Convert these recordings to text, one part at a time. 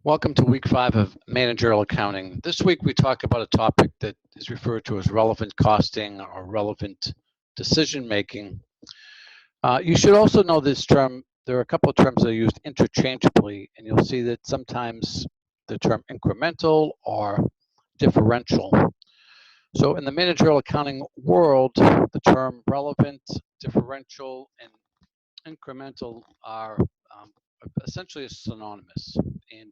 Welcome to week 5 of managerial accounting. This week we talk about a topic that is referred to as relevant costing or relevant decision making. You should also know this term. There are a couple of terms that are used interchangeably, and you'll see that sometimes the term incremental or differential. So in the managerial accounting world, the term relevant, differential, and incremental are essentially synonymous. And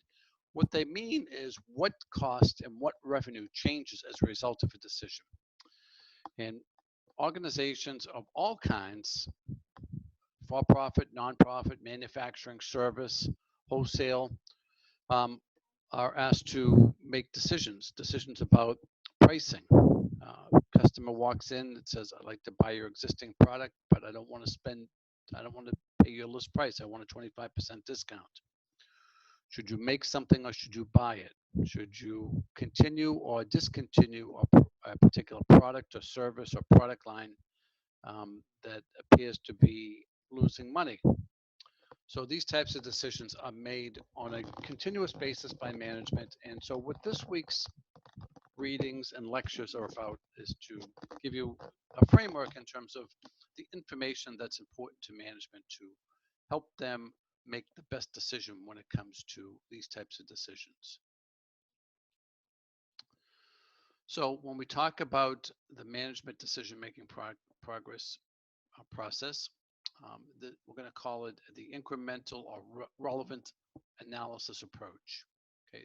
what they mean is what cost and what revenue changes as a result of a decision. And organizations of all kinds, for profit, nonprofit, manufacturing, service, wholesale, um, are asked to make decisions about pricing. Customer walks in and says, I'd like to buy your existing product, but I don't want to pay your list price. I want a 25% discount. Should you make something or should you buy it? Should you continue or discontinue a particular product or service or product line that appears to be losing money? So these types of decisions are made on a continuous basis by management. And so what this week's readings and lectures are about is to give you a framework in terms of the information that's important to management to help them make the best decision when it comes to these types of decisions. So when we talk about the management decision-making progress process, we're going to call it the incremental or relevant analysis approach. Okay,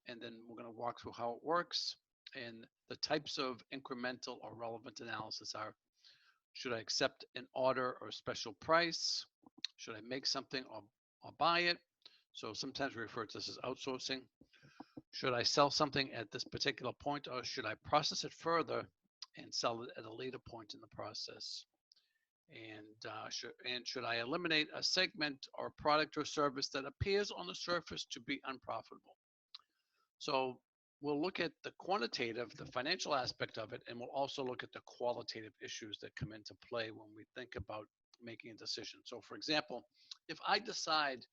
and then we're going to walk through how it works. And the types of incremental or relevant analysis are: should I accept an order or a special price? Should I make something or buy it? So sometimes we refer to this as outsourcing. Should I sell something at this particular point, or should I process it further and sell it at a later point in the process? And should I eliminate a segment or product or service that appears on the surface to be unprofitable? So we'll look at the quantitative, the financial aspect of it, and we'll also look at the qualitative issues that come into play when we think about making a decision. So for example, if I decide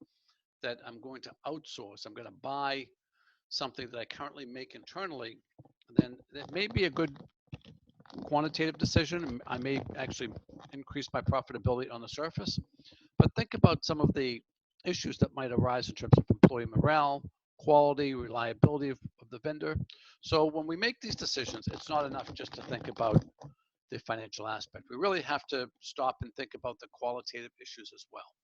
that I'm going to outsource, I'm going to buy something that I currently make internally, then that may be a good quantitative decision. I may actually increase my profitability on the surface, but think about some of the issues that might arise in terms of employee morale, quality, reliability of the vendor. So when we make these decisions, it's not enough just to think about the financial aspect. We really have to stop and think about the qualitative issues as well.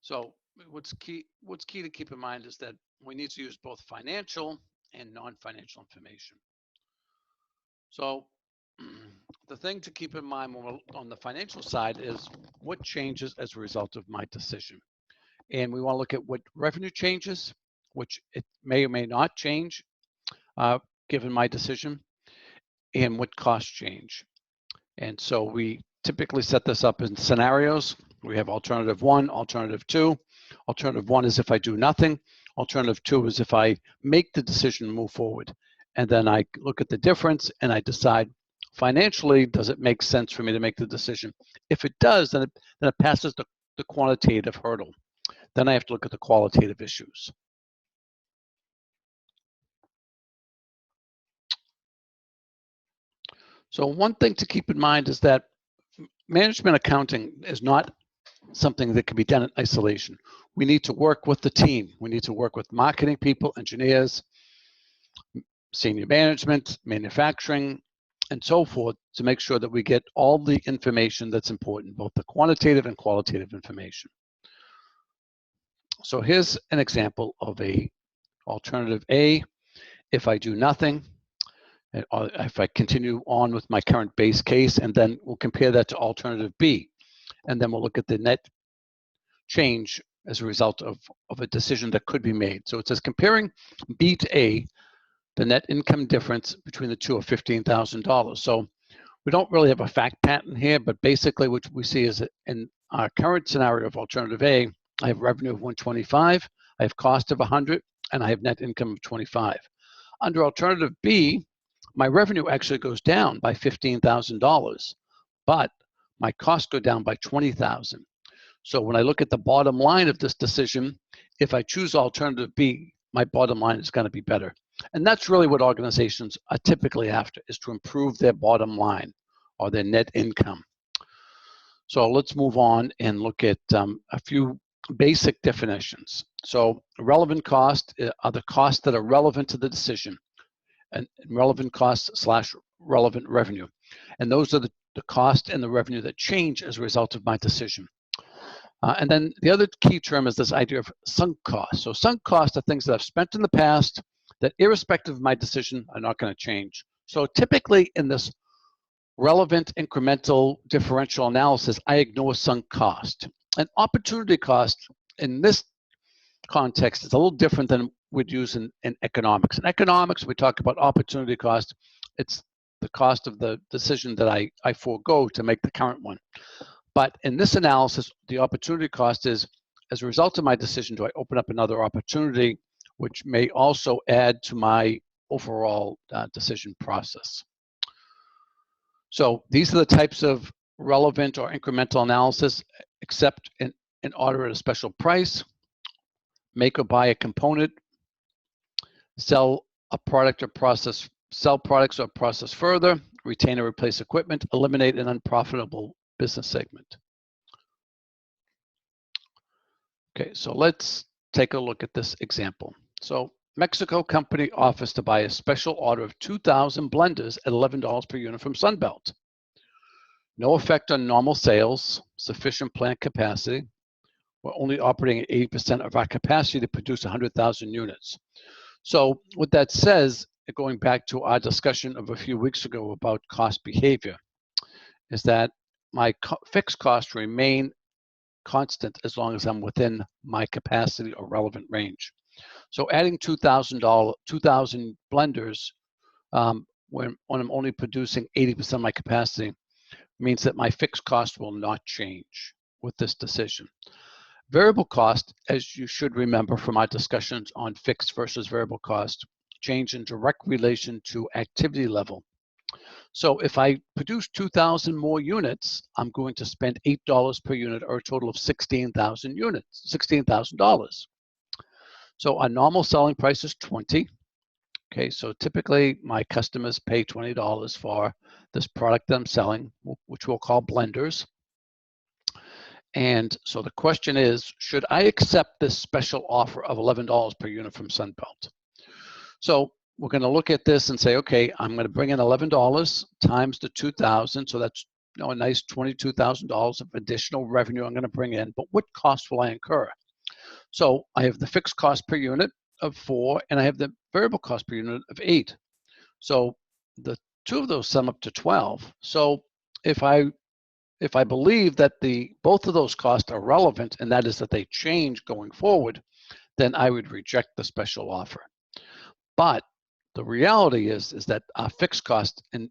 So what's key to keep in mind is that we need to use both financial and non-financial information. So the thing to keep in mind when we're on the financial side is what changes as a result of my decision. And we want to look at what revenue changes, which it may or may not change given my decision, and what costs change. And so we typically set this up in scenarios. We have alternative 1, alternative 2. Alternative 1 is if I do nothing. Alternative 2 is if I make the decision to move forward. And then I look at the difference and I decide financially, does it make sense for me to make the decision? If it does, then it passes the quantitative hurdle. Then I have to look at the qualitative issues. So one thing to keep in mind is that management accounting is not something that can be done in isolation. We need to work with the team. We need to work with marketing people, engineers, senior management, manufacturing, and so forth to make sure that we get all the information that's important, both the quantitative and qualitative information. So here's an example of a alternative A. If I do nothing, if I continue on with my current base case, and then we'll compare that to alternative B, and then we'll look at the net change as a result of a decision that could be made. So it says comparing B to A, the net income difference between the two of $15,000. So we don't really have a fact pattern here, but basically what we see is that in our current scenario of alternative A, I have revenue of 125, I have cost of 100, and I have net income of 25. Under alternative B, my revenue actually goes down by $15,000, but my costs go down by $20,000. So when I look at the bottom line of this decision, if I choose alternative B, my bottom line is going to be better. And that's really what organizations are typically after, is to improve their bottom line or their net income. So let's move on and look at a few basic definitions. So relevant costs are the costs that are relevant to the decision, and relevant costs / relevant revenue. And those are the cost and the revenue that change as a result of my decision. And then the other key term is this idea of sunk costs. So sunk costs are things that I've spent in the past that, irrespective of my decision, are not going to change. So typically in this relevant incremental differential analysis, I ignore sunk cost. And opportunity cost in this context is a little different than we'd use in economics. In economics, we talk about opportunity cost. It's the cost of the decision that I forego to make the current one. But in this analysis, the opportunity cost is, as a result of my decision, do I open up another opportunity, which may also add to my overall decision process. So these are the types of relevant or incremental analysis: accept an order at a special price, make or buy a component, sell a product or process, sell products or process further, retain or replace equipment, eliminate an unprofitable business segment. Okay, so let's take a look at this example. So Mexico company offers to buy a special order of 2,000 blenders at $11 per unit from Sunbelt. No effect on normal sales, sufficient plant capacity. We're only operating at 80% of our capacity to produce 100,000 units. So what that says, going back to our discussion of a few weeks ago about cost behavior, is that my fixed costs remain constant as long as I'm within my capacity or relevant range. So adding 2,000 blenders when I'm only producing 80% of my capacity means that my fixed cost will not change with this decision. Variable cost, as you should remember from our discussions on fixed versus variable cost, change in direct relation to activity level. So if I produce 2,000 more units, I'm going to spend $8 per unit, or a total of 16,000 units, $16,000. So our normal selling price is $20. Okay, so typically my customers pay $20 for this product that I'm selling, which we'll call blenders. And so the question is, should I accept this special offer of $11 per unit from Sunbelt? So we're going to look at this and say, okay, I'm going to bring in $11 times the 2,000. So that's a nice $22,000 of additional revenue I'm going to bring in. But what cost will I incur? So I have the fixed cost per unit of 4, and I have the variable cost per unit of 8. So the two of those sum up to 12. So if I believe that both of those costs are relevant, and that is that they change going forward, then I would reject the special offer. But the reality is that our fixed costs in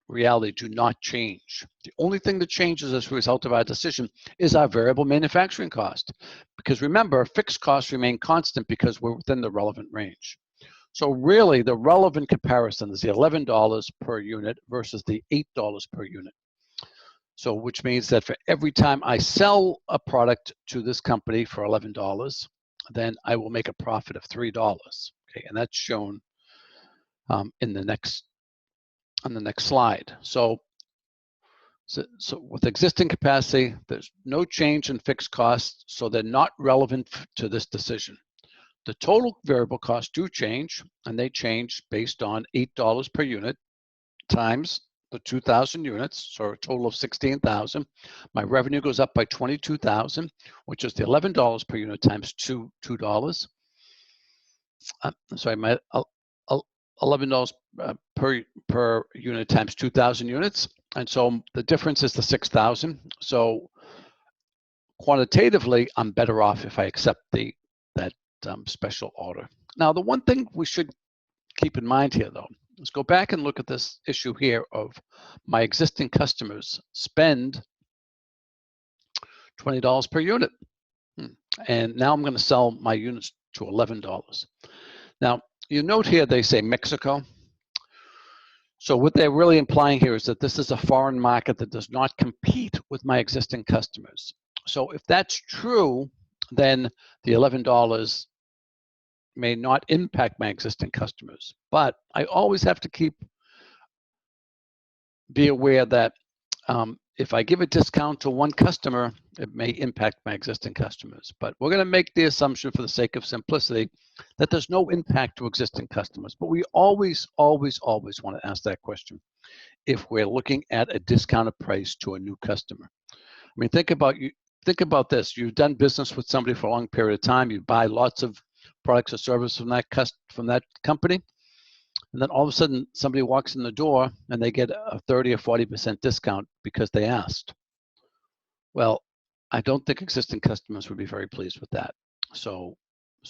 reality do not change. The only thing that changes as a result of our decision is our variable manufacturing cost. Because remember, fixed costs remain constant because we're within the relevant range. So really, the relevant comparison is the $11 per unit versus the $8 per unit. So which means that for every time I sell a product to this company for $11, then I will make a profit of $3. Okay, and that's shown on the next slide. So with existing capacity, there's no change in fixed costs, so they're not relevant to this decision. The total variable costs do change, and they change based on $8 per unit times the 2,000 units, so a total of 16,000. My revenue goes up by 22,000, which is the $11 per unit times $2. Sorry, my $11 per unit times 2,000 units, and so the difference is the 6,000. So quantitatively, I'm better off if I accept that special order. Now, the one thing we should keep in mind here, though, let's go back and look at this issue here of my existing customers spend $20 per unit. And now I'm going to sell my units to $11. Now, you note here they say Mexico. So what they're really implying here is that this is a foreign market that does not compete with my existing customers. So if that's true, then the $11 may not impact my existing customers. But I always have to be aware that if I give a discount to one customer, it may impact my existing customers. But we're going to make the assumption, for the sake of simplicity, that there's no impact to existing customers. But we always, always, always want to ask that question if we're looking at a discounted price to a new customer. I mean, think about this. You've done business with somebody for a long period of time. You buy lots of products or services from that company. And then all of a sudden, somebody walks in the door and they get a 30 or 40% discount because they asked. Well, I don't think existing customers would be very pleased with that. So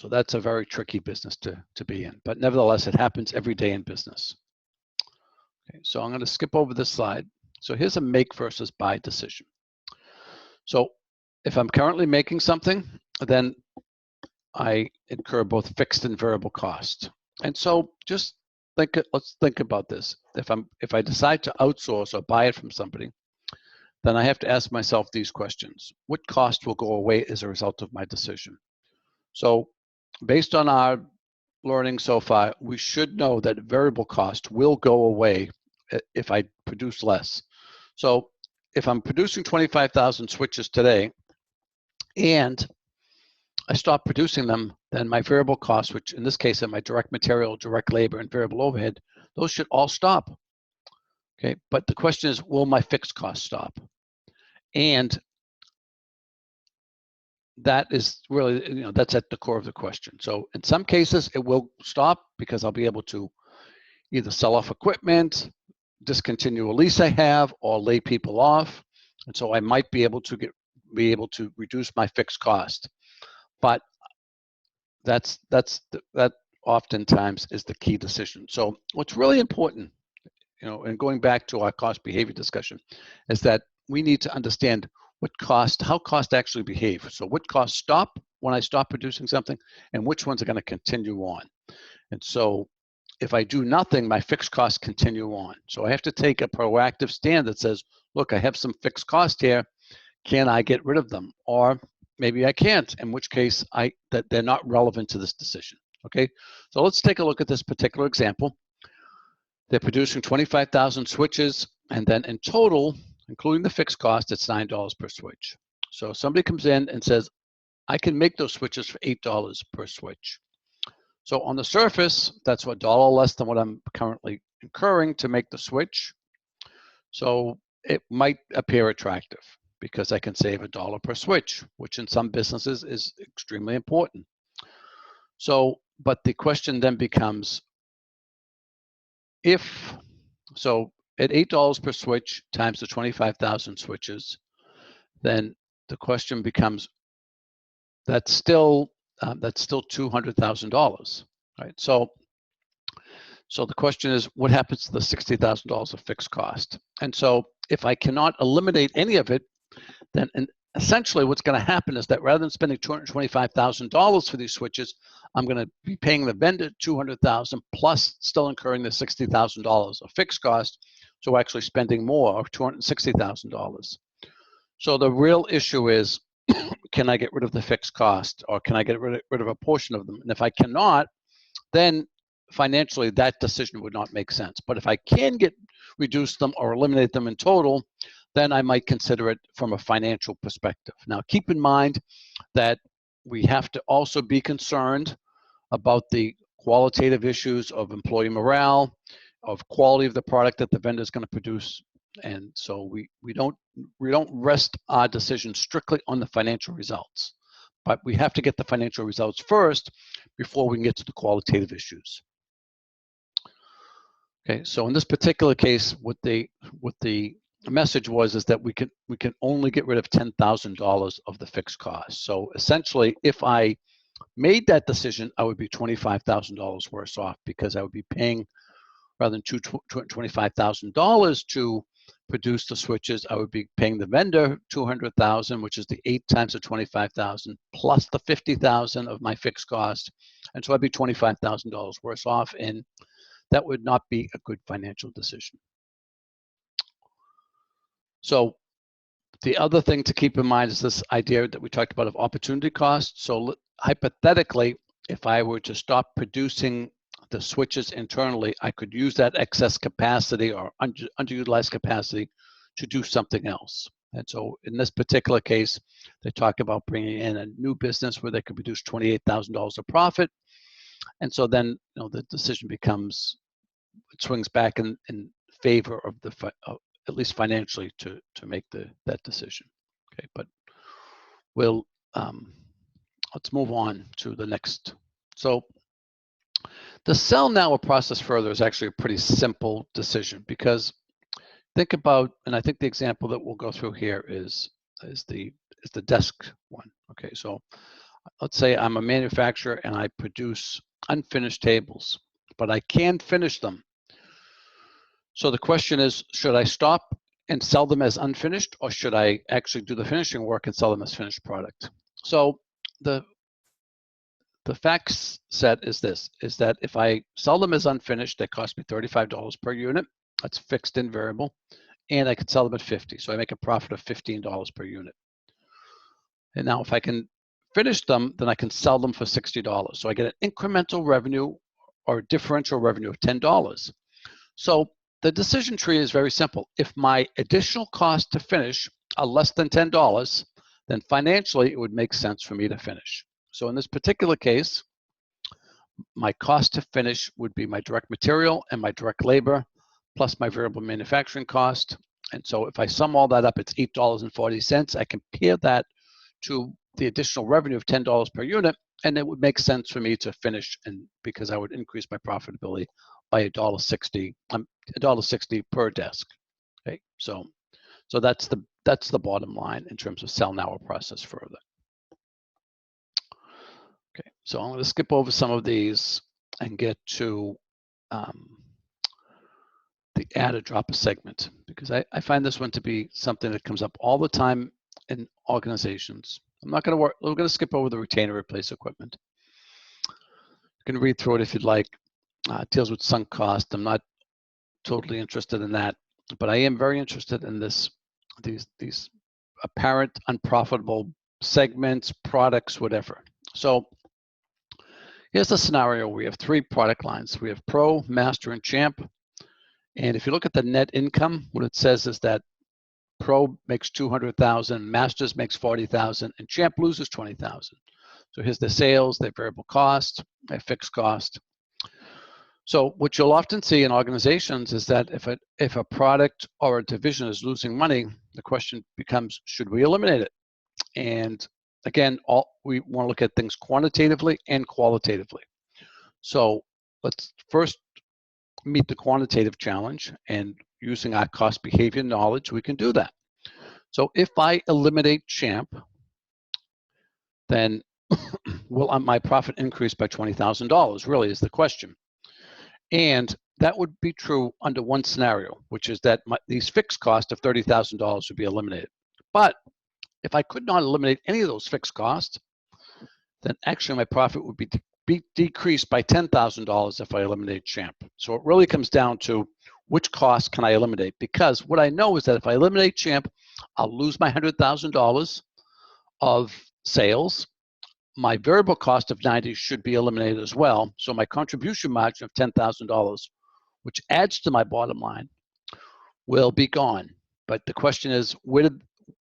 that's a very tricky business to be in. But nevertheless, it happens every day in business. Okay, so I'm going to skip over this slide. So here's a make versus buy decision. So if I'm currently making something, then I incur both fixed and variable costs. And so let's think about this. If I decide to outsource or buy it from somebody, then I have to ask myself these questions. What cost will go away as a result of my decision? So based on our learning so far, we should know that variable cost will go away if I produce less. So if I'm producing 25,000 switches today and I stop producing them, then my variable costs, which in this case are my direct material, direct labor, and variable overhead, those should all stop. Okay, but the question is, will my fixed costs stop? And that is really, that's at the core of the question. So in some cases, it will stop because I'll be able to either sell off equipment, discontinue a lease I have, or lay people off. And so I might be able to reduce my fixed cost. But that oftentimes is the key decision. So what's really important, and going back to our cost behavior discussion, is that we need to understand how costs actually behave. So what costs stop when I stop producing something, and which ones are going to continue on. And so if I do nothing, my fixed costs continue on. So I have to take a proactive stand that says, look, I have some fixed cost here. Can I get rid of them? Or maybe I can't, in which case that they're not relevant to this decision. Okay, so let's take a look at this particular example. They're producing 25,000 switches, and then in total, including the fixed cost, it's $9 per switch. So somebody comes in and says, I can make those switches for $8 per switch. So on the surface, that's $1 less than what I'm currently incurring to make the switch. So it might appear attractive because I can save $1 per switch, which in some businesses is extremely important. So, but the question then becomes, so at $8 per switch times the 25,000 switches, then the question becomes, that's still $200,000, right? So the question is, what happens to the $60,000 of fixed cost? And so if I cannot eliminate any of it, then essentially what's going to happen is that rather than spending $225,000 for these switches, I'm going to be paying the vendor $200,000 plus still incurring the $60,000 of fixed cost. So we're actually spending more, of $260,000. So the real issue is, can I get rid of the fixed cost, or can I get rid of a portion of them? And if I cannot, then financially that decision would not make sense. But if I can reduce them or eliminate them in total, then I might consider it from a financial perspective. Now, keep in mind that we have to also be concerned about the qualitative issues of employee morale, of quality of the product that the vendor is going to produce. And so we don't rest our decision strictly on the financial results, but we have to get the financial results first before we can get to the qualitative issues. Okay, so in this particular case, what the message is that we can only get rid of $10,000 of the fixed cost. So essentially, if I made that decision, I would be $25,000 worse off because I would be paying, rather than $25,000 to produce the switches, I would be paying the vendor $200,000, which is the 8 times the 25,000 plus the 50,000 of my fixed cost, and so I'd be $25,000 worse off, and that would not be a good financial decision. So The other thing to keep in mind is this idea that we talked about of opportunity cost. So hypothetically, if I were to stop producing the switches internally, I could use that excess capacity or underutilized capacity to do something else. And so in this particular case, they talk about bringing in a new business where they could produce $28,000 of profit. And so then, the decision becomes, it swings back in favor of the, at least financially, to make that decision. Okay, but we'll, let's move on to the next. So the sell now or process further is actually a pretty simple decision, because think about, and I think the example that we'll go through here is the desk one. Okay, so let's say I'm a manufacturer and I produce unfinished tables, but I can finish them. So the question is, should I stop and sell them as unfinished, or should I actually do the finishing work and sell them as finished product? So the facts set is this, is that if I sell them as unfinished, they cost me $35 per unit. That's fixed and variable. And I can sell them at $50. So I make a profit of $15 per unit. And now if I can finish them, then I can sell them for $60. So I get an incremental revenue or differential revenue of $10. So the decision tree is very simple. If my additional costs to finish are less than $10, then financially it would make sense for me to finish. So in this particular case, my cost to finish would be my direct material and my direct labor plus my variable manufacturing cost. And so if I sum all that up, it's $8.40. I compare that to the additional revenue of $10 per unit, and it would make sense for me to finish, and because I would increase my profitability by $1.60 per desk. Okay, so that's the bottom line in terms of sell now or process further. Okay, so I'm going to skip over some of these and get to the add or drop a segment, because I find this one to be something that comes up all the time in organizations. I'm not going to work. We're going to skip over the retain or replace equipment. You can read through it if you'd like. It deals with sunk cost. I'm not totally interested in that, but I am very interested in these apparent unprofitable segments, products, whatever. So here's the scenario. We have 3 product lines. We have Pro, Master, and Champ. And if you look at the net income, what it says is that Pro makes $200,000, Masters makes $40,000, and Champ loses $20,000. So here's the sales, their variable cost, their fixed cost. So what you'll often see in organizations is that if a product or a division is losing money, the question becomes, should we eliminate it? And again, we want to look at things quantitatively and qualitatively. So let's first meet the quantitative challenge, and using our cost behavior knowledge, we can do that. So if I eliminate Champ, then will my profit increase by $20,000, really is the question. And that would be true under one scenario, which is that these fixed costs of $30,000 would be eliminated. But if I could not eliminate any of those fixed costs, then actually my profit would be decreased by $10,000 if I eliminate Champ. So it really comes down to which cost can I eliminate? Because what I know is that if I eliminate Champ, I'll lose my $100,000 of sales. My variable cost of $90,000 should be eliminated as well. So my contribution margin of $10,000, which adds to my bottom line, will be gone. But the question is,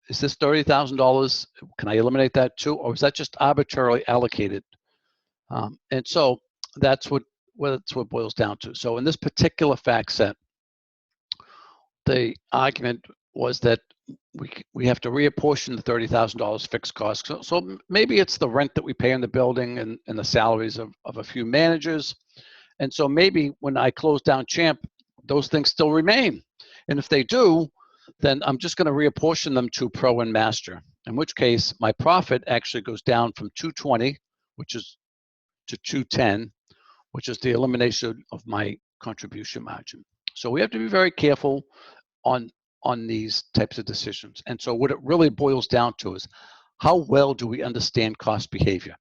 is this $30,000? Can I eliminate that too, or is that just arbitrarily allocated? And so that's what it boils down to. So in this particular fact set, the argument was that we have to reapportion the $30,000 fixed cost. So maybe it's the rent that we pay in the building and the salaries of a few managers. And so maybe when I close down Champ, those things still remain. And if they do, then I'm just going to reapportion them to Pro and Master, in which case my profit actually goes down from 220, to 210, which is the elimination of my contribution margin. So we have to be very careful on these types of decisions. And so what it really boils down to is, how well do we understand cost behavior?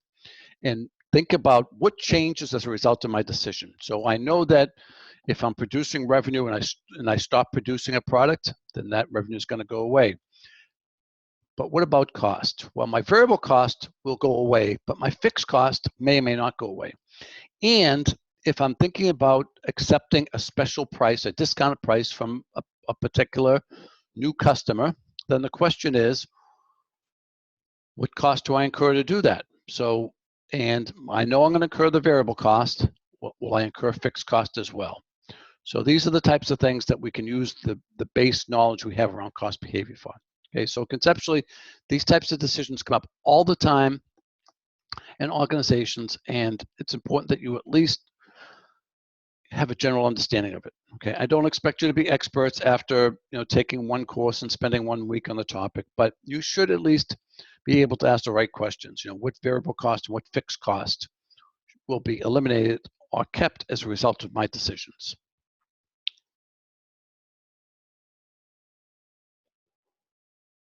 And think about what changes as a result of my decision. So I know that if I'm producing revenue and I stop producing a product, then that revenue is going to go away. But what about cost? Well, my variable cost will go away, but my fixed cost may or may not go away. And if I'm thinking about accepting a special price, a discounted price from a particular new customer, then the question is, what cost do I incur to do that? So, and I know I'm going to incur the variable cost. Will I incur fixed cost as well? So these are the types of things that we can use the base knowledge we have around cost behavior for. Okay, so conceptually, these types of decisions come up all the time in organizations, and it's important that you at least have a general understanding of it. Okay, I don't expect you to be experts after taking one course and spending 1 week on the topic, but you should at least be able to ask the right questions. What variable cost and what fixed cost will be eliminated or kept as a result of my decisions.